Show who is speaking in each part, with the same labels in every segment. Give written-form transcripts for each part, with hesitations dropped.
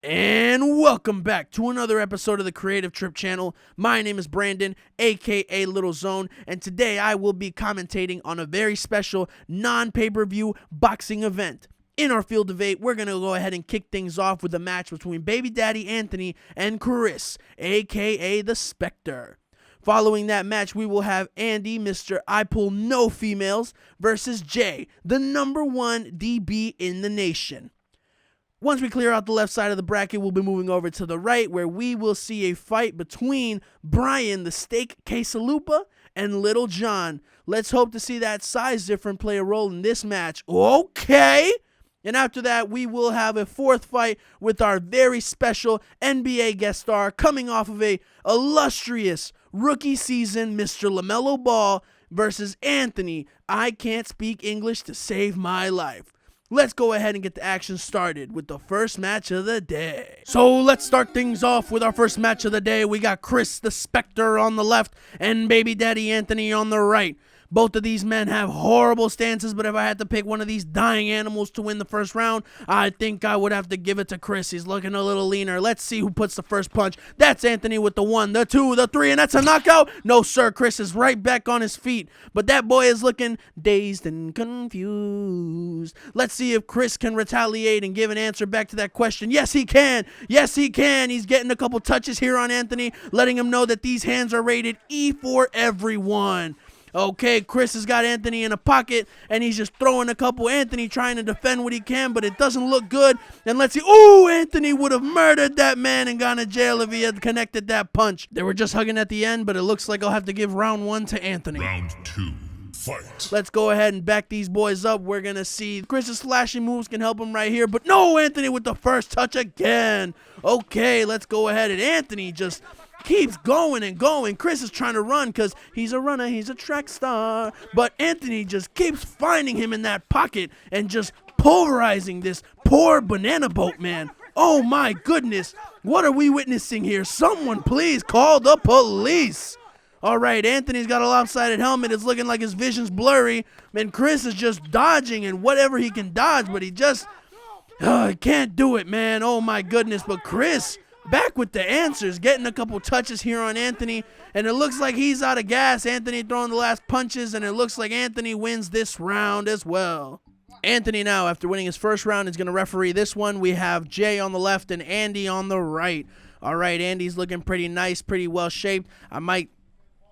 Speaker 1: And welcome back to another episode of the Creative Trip channel. My name is Brandon, aka Little Zone, and today I will be commentating on a very special non-pay-per-view boxing event. In our field of 8, we're going to go ahead and kick things off with a match between Baby Daddy Anthony and Chris, aka the Spectre. Following that match, we will have Andy, Mr. I Pull No Females, versus Jay, the #1 DB in the nation. Once we clear out the left side of the bracket, we'll be moving over to the right, where we will see a fight between Brian the Steak Quesalupa and Little John. Let's hope to see that size difference play a role in this match. Okay! And after that, we will have a fourth fight with our very special NBA guest star coming off of a illustrious rookie season, Mr. LaMelo Ball, versus Anthony. I can't speak English to save my life. Let's go ahead and get the action started with the first match of the day. So let's start things off with our first match of the day. We got Chris the Spectre on the left and Baby Daddy Anthony on the right. Both of these men have horrible stances, but if I had to pick one of these dying animals to win the first round, I think I would have to give it to Chris. He's looking a little leaner. Let's see who puts the first punch. That's Anthony with the 1, the 2, the 3, and that's a knockout. No, sir, Chris is right back on his feet, but that boy is looking dazed and confused. Let's see if Chris can retaliate and give an answer back to that question. Yes, he can. Yes, he can. He's getting a couple touches here on Anthony, letting him know that these hands are rated E for everyone. Okay, Chris has got Anthony in a pocket, and he's just throwing a couple. Anthony trying to defend what he can, but it doesn't look good. And let's see. Ooh, Anthony would have murdered that man and gone to jail if he had connected that punch. They were just hugging at the end, but it looks like I'll have to give round 1 to Anthony.
Speaker 2: Round 2, fight.
Speaker 1: Let's go ahead and back these boys up. We're going to see Chris's slashing moves can help him right here, but no, Anthony with the first touch again. Okay, let's go ahead, and Anthony just keeps going and going. Chris is trying to run because he's a runner, he's a track star, but Anthony just keeps finding him in that pocket and just pulverizing this poor banana boat man. Oh my goodness, what are we witnessing here? Someone please call the police. All right, Anthony's got a lopsided helmet. It's looking like his vision's blurry, and Chris is just dodging and whatever he can dodge, but he just can't do it, man. Oh my goodness, but Chris back with the answers, getting a couple touches here on Anthony, and it looks like he's out of gas. Anthony throwing the last punches, and it looks like Anthony wins this round as well. Anthony now, after winning his first round, is going to referee this one. We have Jay on the left and Andy on the right. All right, Andy's looking pretty nice, pretty well shaped. I might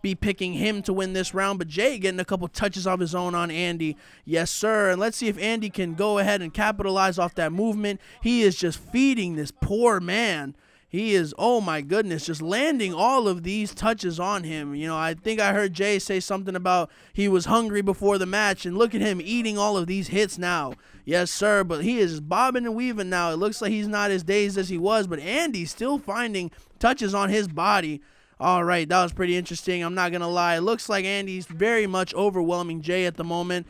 Speaker 1: be picking him to win this round, but Jay getting a couple touches of his own on Andy. Yes, sir. And let's see if Andy can go ahead and capitalize off that movement. He is just feeding this poor man. He is, oh my goodness, just landing all of these touches on him. You know, I think I heard Jay say something about he was hungry before the match, and look at him eating all of these hits now. Yes, sir, but he is bobbing and weaving now. It looks like he's not as dazed as he was, but Andy's still finding touches on his body. All right, that was pretty interesting. I'm not going to lie. It looks like Andy's very much overwhelming Jay at the moment.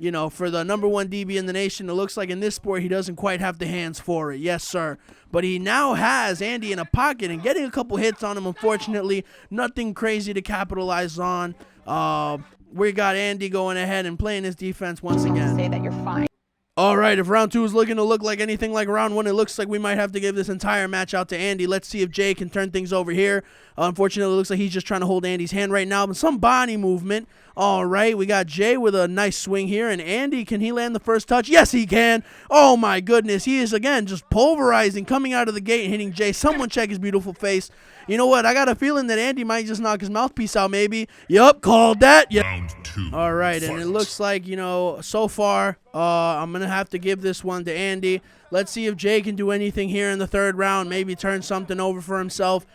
Speaker 1: You know, for the #1 DB in the nation, it looks like in this sport he doesn't quite have the hands for it. Yes, sir. But he now has Andy in a pocket and getting a couple hits on him, unfortunately. Nothing crazy to capitalize on. We got Andy going ahead and playing his defense once again.
Speaker 3: Say that you're fine.
Speaker 1: All right, if round 2 is looking to look like anything like round 1, it looks like we might have to give this entire match out to Andy. Let's see if Jay can turn things over here. Unfortunately, it looks like he's just trying to hold Andy's hand right now, but some body movement. All right, we got Jay with a nice swing here, and Andy, can he land the first touch? Yes, he can. Oh, my goodness. He is, again, just pulverizing, coming out of the gate and hitting Jay. Someone check his beautiful face. You know what? I got a feeling that Andy might just knock his mouthpiece out, maybe. Yup, called that. Yep.
Speaker 2: Round 2,
Speaker 1: All right,
Speaker 2: fight.
Speaker 1: and it looks like, you know, so far, I'm going to have to give this one to Andy. Let's see if Jay can do anything here in the third round, maybe turn something over for himself.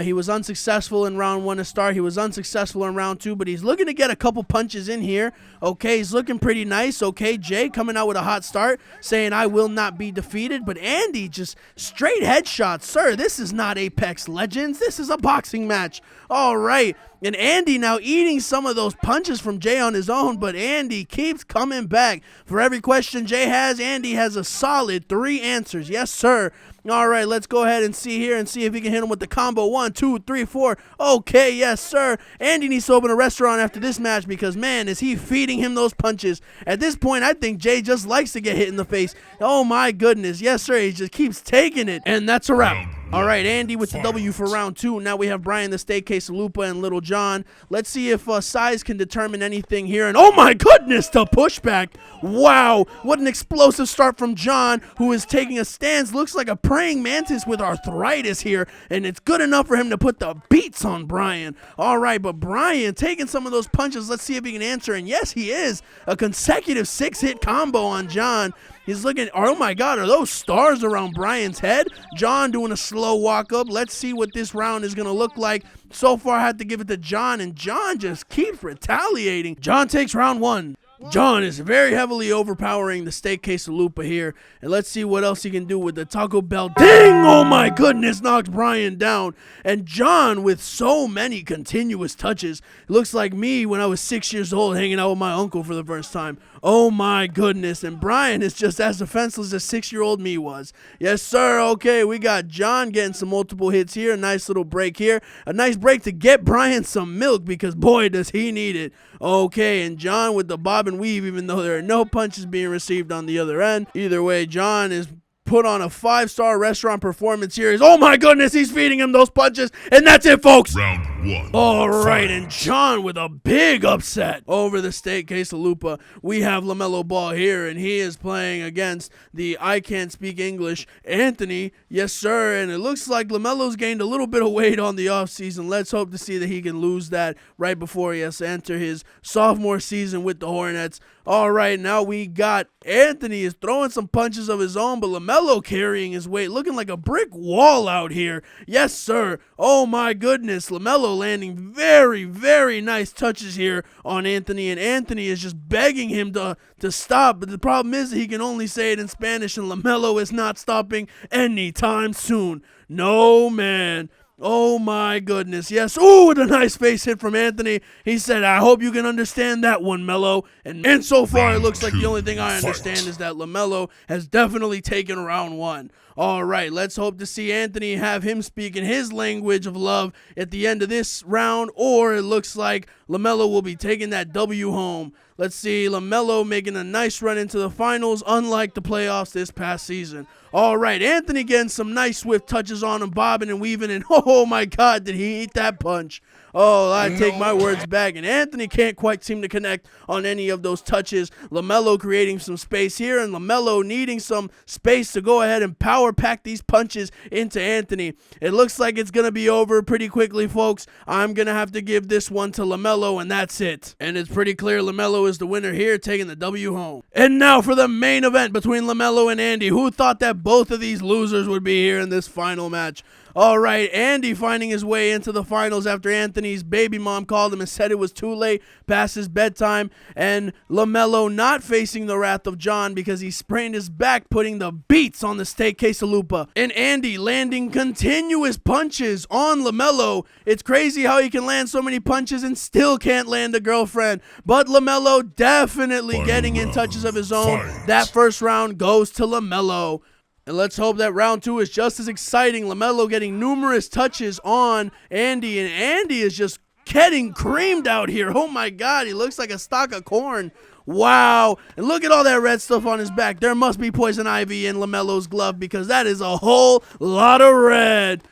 Speaker 1: He was unsuccessful in round 1 to start. He was unsuccessful in round 2, but he's looking to get a couple punches in here. Okay, he's looking pretty nice. Okay, Jay coming out with a hot start, saying, I will not be defeated. But Andy just straight headshots. Sir, this is not Apex Legends. This is a boxing match. All right. And Andy now eating some of those punches from Jay on his own, but Andy keeps coming back. For every question Jay has, Andy has a solid 3 answers. Yes, sir. All right, let's go ahead and see here and see if he can hit him with the combo. 1, 2, 3, 4. Okay, yes, sir. Andy needs to open a restaurant after this match because, man, is he feeding him those punches. At this point, I think Jay just likes to get hit in the face. Oh, my goodness. Yes, sir. He just keeps taking it. And that's a wrap. All right, Andy with the W for round 2. Now we have Brian the Steak Quesalupa and Little John. Let's see if size can determine anything here. And oh my goodness, the pushback. Wow, what an explosive start from John, who is taking a stance. Looks like a praying mantis with arthritis here. And it's good enough for him to put the beats on Brian. All right, but Brian taking some of those punches. Let's see if he can answer. And yes, he is. A consecutive 6-hit combo on John. He's looking, oh my God, are those stars around Brian's head? John doing a slow walk up. Let's see what this round is going to look like. So far, I have to give it to John, and John just keeps retaliating. John takes round 1. John is very heavily overpowering the Steak Quesalupa here. And let's see what else he can do with the Taco Bell. Ding! Oh my goodness, knocks Brian down. And John with so many continuous touches. Looks like me when I was 6 years old hanging out with my uncle for the first time. Oh my goodness. And Brian is just as defenseless as 6-year-old me was. Yes, sir. Okay, we got John getting some multiple hits here. A nice little break here. A nice break to get Brian some milk because, boy, does he need it. Okay, and John with the bob and weave, even though there are no punches being received on the other end. Either way, John is put on a 5-star restaurant performance here. Oh my goodness, he's feeding him those punches, and that's it, folks.
Speaker 2: Round 1.
Speaker 1: All right, and John with a big upset over the Steak Quesalupa. We have LaMelo Ball here, and he is playing against the I Can't Speak English Anthony. Yes, sir, and it looks like LaMelo's gained a little bit of weight on the offseason. Let's hope to see that he can lose that right before he has to enter his sophomore season with the Hornets. All right, now we got Anthony is throwing some punches of his own, but LaMelo carrying his weight, looking like a brick wall out here. Yes, sir. Oh, my goodness. LaMelo landing very, very nice touches here on Anthony, and Anthony is just begging him to stop, but the problem is that he can only say it in Spanish, and LaMelo is not stopping anytime soon. No, man. Oh my goodness, yes. Ooh, with a nice face hit from Anthony. He said, I hope you can understand that one, Melo. And so far, it looks like the only thing I understand is that LaMelo has definitely taken round 1. All right, let's hope to see Anthony have him speak in his language of love at the end of this round, or it looks like LaMelo will be taking that W home. Let's see, LaMelo making a nice run into the finals, unlike the playoffs this past season. All right, Anthony getting some nice swift touches on him, bobbing and weaving, and oh my God, did he eat that punch. Oh, I take my words back, and Anthony can't quite seem to connect on any of those touches. LaMelo creating some space here, and LaMelo needing some space to go ahead and power pack these punches into Anthony. It looks like it's going to be over pretty quickly, folks. I'm going to have to give this one to LaMelo, and that's it. And it's pretty clear LaMelo is the winner here, taking the W home. And now for the main event between LaMelo and Andy. Who thought that both of these losers would be here in this final match? All right, Andy finding his way into the finals after Anthony's baby mom called him and said it was too late, past his bedtime, and LaMelo not facing the wrath of John because he sprained his back, putting the beats on the Steak Quesalupa. And Andy landing continuous punches on LaMelo. It's crazy how he can land so many punches and still can't land a girlfriend. But LaMelo definitely getting in touches of his own. That first round goes to LaMelo. And let's hope that round 2 is just as exciting. LaMelo getting numerous touches on Andy, and Andy is just getting creamed out here. Oh my God, he looks like a stalk of corn. Wow. And look at all that red stuff on his back. There must be poison ivy in LaMelo's glove because that is a whole lot of red.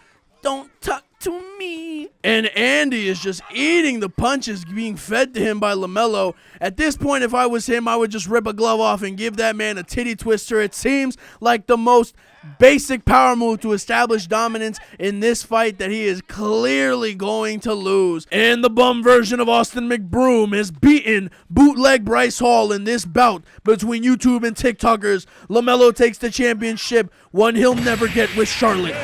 Speaker 1: Don't talk to me. And Andy is just eating the punches being fed to him by LaMelo. At this point, if I was him, I would just rip a glove off and give that man a titty twister. It seems like the most basic power move to establish dominance in this fight that he is clearly going to lose. And the bum version of Austin McBroom is beaten bootleg Bryce Hall in this bout between YouTube and TikTokers. LaMelo takes the championship, one he'll never get with Charlotte.